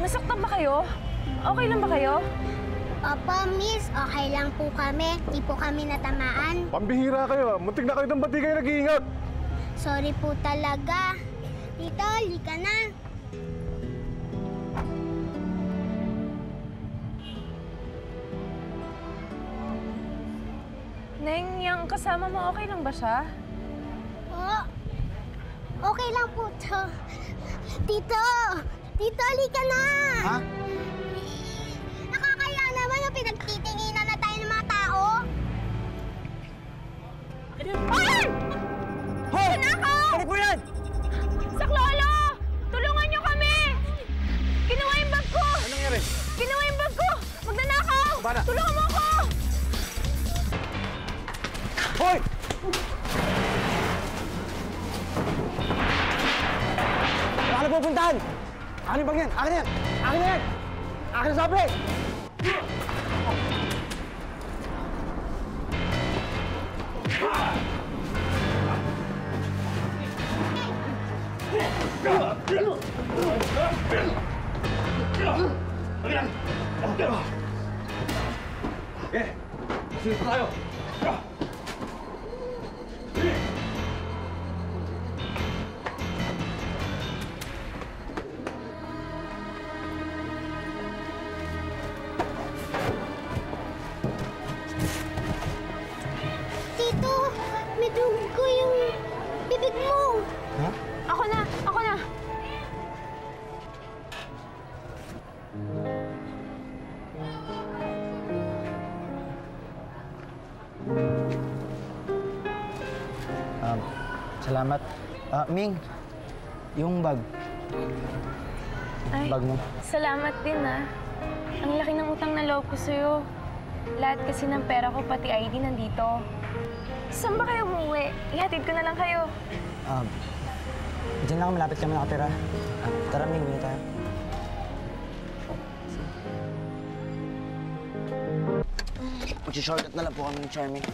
Nasaktan ba kayo? Okay lang ba kayo? Opo, miss. Okay lang po kami. Di po kami natamaan. Pambihira kayo. Muntik na kayo ng ba't di kayo nag-iingat? Sorry po talaga. Tito, lika na. Neng, yung kasama mo, okay lang ba siya? Oh, okay lang po to. Tito! Tito, lika na! Ha? Nakakaya naman yung pinagtitinginan na tayo ng mga tao. Ay! Hoy! Sinakaw! Balik mo yan! Saklolo! Tulungan niyo kami! Kinuha yung bag ko! Anong nangyari? Kinuha yung bag ko! Magnanakaw! Bana. Tulungan mo ako! Hoy! Baka na pupuntahan! Akin yung bag yan! Akin yan! Akin na yan! Akin na sabi! Eh, sino tayo? Tito, may dugo yung bibig mo. Ha? Ako na! Ako na! Salamat. Ming, yung bag. Ay, Bag mo. salamat din Ang laki ng utang na loob ko sa'yo. Lahat kasi ng pera ko, pati ID, nandito. Saan ba kayo umuwi? Ihatid ko na lang kayo. Diyan lang malapit kami nakatira. Tara, Ming, uwi tayo. Mag-shortcut na lang po kami ng Charming.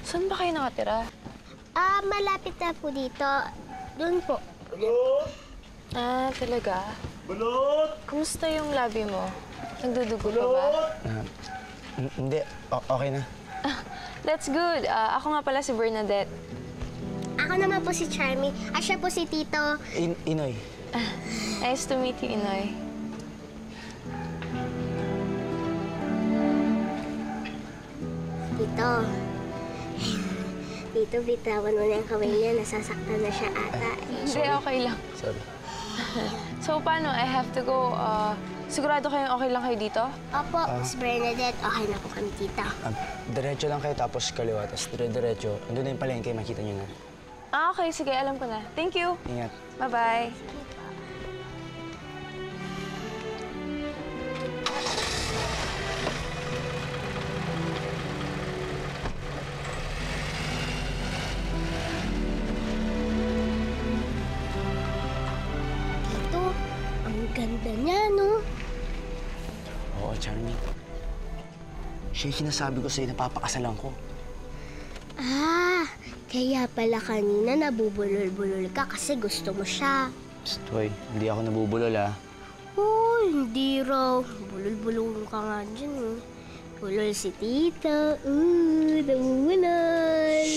Saan ba kayo nakatira? Malapit na po dito. Doon po. Ah, talaga? Balot! Kumusta yung labi mo? Nagdudugo pa ba? Hindi. Okay na. That's good. Ako nga pala si Bernadette. Ako naman po si Charmy. Siya po si Tito. Inoy. Nice to meet you, Inoy. Tito. Tito, bitawan mo na yung kamay niya. Nasasaktan na siya ata. Hindi, okay lang. Sorry. So, paano? I have to go. Sigurado kayong okay lang kayo dito? Opo, Miss Bernadette. Okay na po kami, tita. Diretso lang kayo tapos kaliwa. Tapos dire-diretso. Andun na yung palengke. Makita nyo na. Okay. Sige, alam ko na. Thank you. Ingat. Bye-bye. Tito, ang ganda niya, no? Oo, Charmy. Siya yung sinasabi ko sa'yo na papakasalan ko. Kaya pala kanina nabubulol-bulol ka kasi gusto mo siya. Hoy, hindi ako nabubulol, ah. Oh, hindi raw. Bulol-bulol ka nga dyan, oh. Bulol si Tito. Nabubulol.